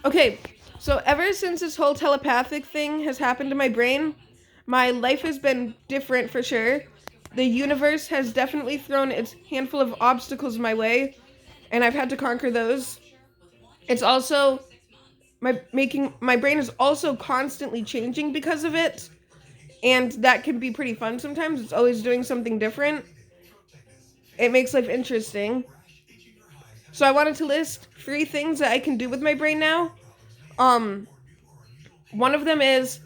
Okay, so ever since this whole telepathic thing has happened to my brain, my life has been different for sure. The universe has definitely thrown its handful of obstacles my way, and I've had to conquer those. It's also my brain is also constantly changing because of it, and that can be pretty fun sometimes. It's always doing something different. It makes life interesting. So I wanted to list 3 things that I can do with my brain now. Um one of them is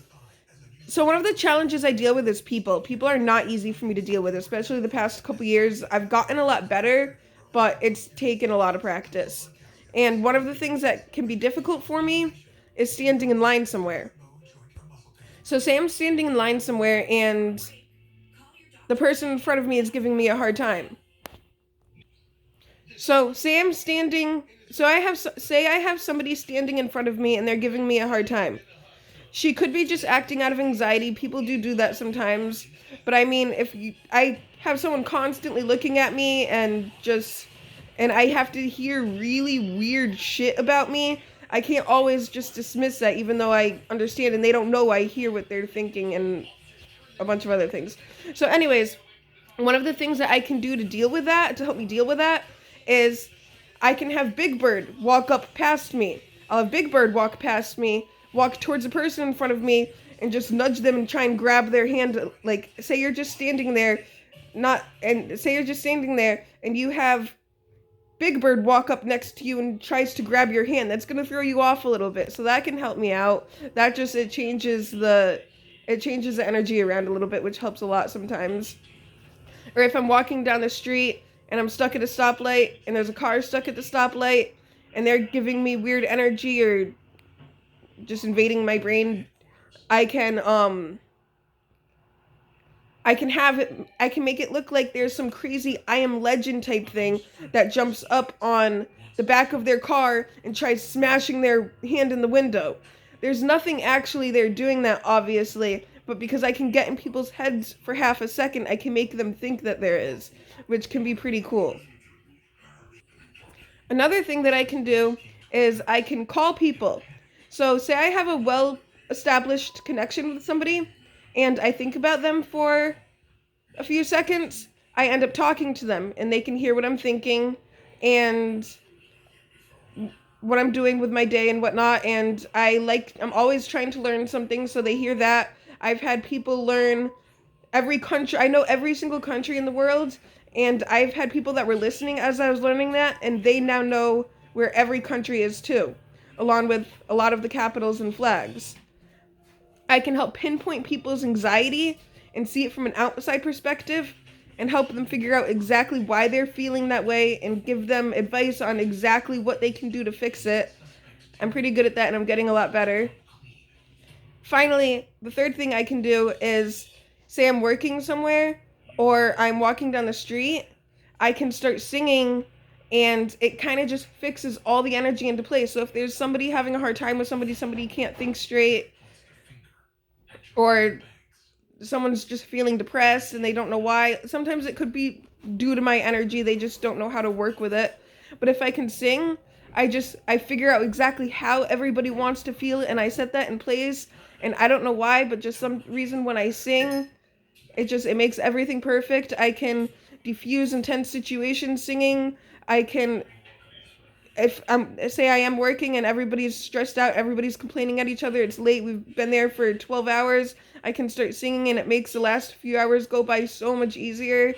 one of the challenges I deal with is people. People are not easy for me to deal with, especially the past couple years. I've gotten a lot better, but it's taken a lot of practice. And one of the things that can be difficult for me is standing in line somewhere. So say I'm standing in line somewhere and the person in front of me is giving me a hard time. So say I'm standing so I have say I have somebody standing in front of me and they're giving me a hard time. She could be just acting out of anxiety. People do that sometimes. But I mean, I have someone constantly looking at me and I have to hear really weird shit about me, I can't always just dismiss that even though I understand and they don't know I hear what they're thinking and a bunch of other things. So anyways, one of the things that I can do to deal with that, to help me deal with that, is I can have Big Bird walk up past me. I'll have Big Bird walk past me, walk towards the person in front of me, and just nudge them and try and grab their hand. Like, say you're just standing there, and you have Big Bird walk up next to you and tries to grab your hand. That's gonna throw you off a little bit. So that can help me out. It changes the energy around a little bit, which helps a lot sometimes. Or if I'm walking down the street and I'm stuck at a stoplight and there's a car stuck at the stoplight and they're giving me weird energy or just invading my brain, I can I can make it look like there's some crazy I am legend type thing that jumps up on the back of their car and tries smashing their hand in the window. There's nothing actually there doing that, obviously, but because I can get in people's heads for half a second, I can make them think that there is, which can be pretty cool. Another thing that I can do is I can call people. So, say I have a well established connection with somebody and I think about them for a few seconds, I end up talking to them and they can hear what I'm thinking and what I'm doing with my day and whatnot. And I'm always trying to learn something, so they hear that. I've had people learn every country. I know every single country in the world, and I've had people that were listening as I was learning that, and they now know where every country is too, along with a lot of the capitals and flags. I can help pinpoint people's anxiety and see it from an outside perspective and help them figure out exactly why they're feeling that way and give them advice on exactly what they can do to fix it. I'm pretty good at that and I'm getting a lot better. Finally, the third thing I can do is say I'm working somewhere or I'm walking down the street, I can start singing and it kind of just fixes all the energy into place. So if there's somebody having a hard time with somebody can't think straight, or someone's just feeling depressed and they don't know why. Sometimes it could be due to my energy, they just don't know how to work with it. But if I can sing, I figure out exactly how everybody wants to feel and I set that in place. And I don't know why, but just some reason when I sing, it makes everything perfect. I can diffuse intense situations singing. I can if say I am working and everybody's stressed out, everybody's complaining at each other, it's late, we've been there for 12 hours, I can start singing and it makes the last few hours go by so much easier.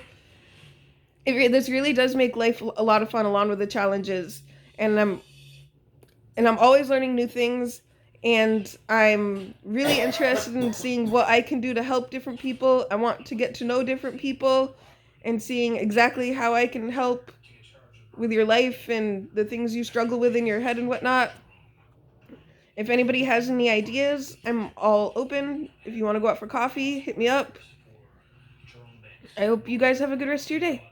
This really does make life a lot of fun along with the challenges. And I'm always learning new things, and I'm really interested in seeing what I can do to help different people. I want to get to know different people and seeing exactly how I can help with your life and the things you struggle with in your head and whatnot. If anybody has any ideas, I'm all open. If you want to go out for coffee, hit me up. I hope you guys have a good rest of your day.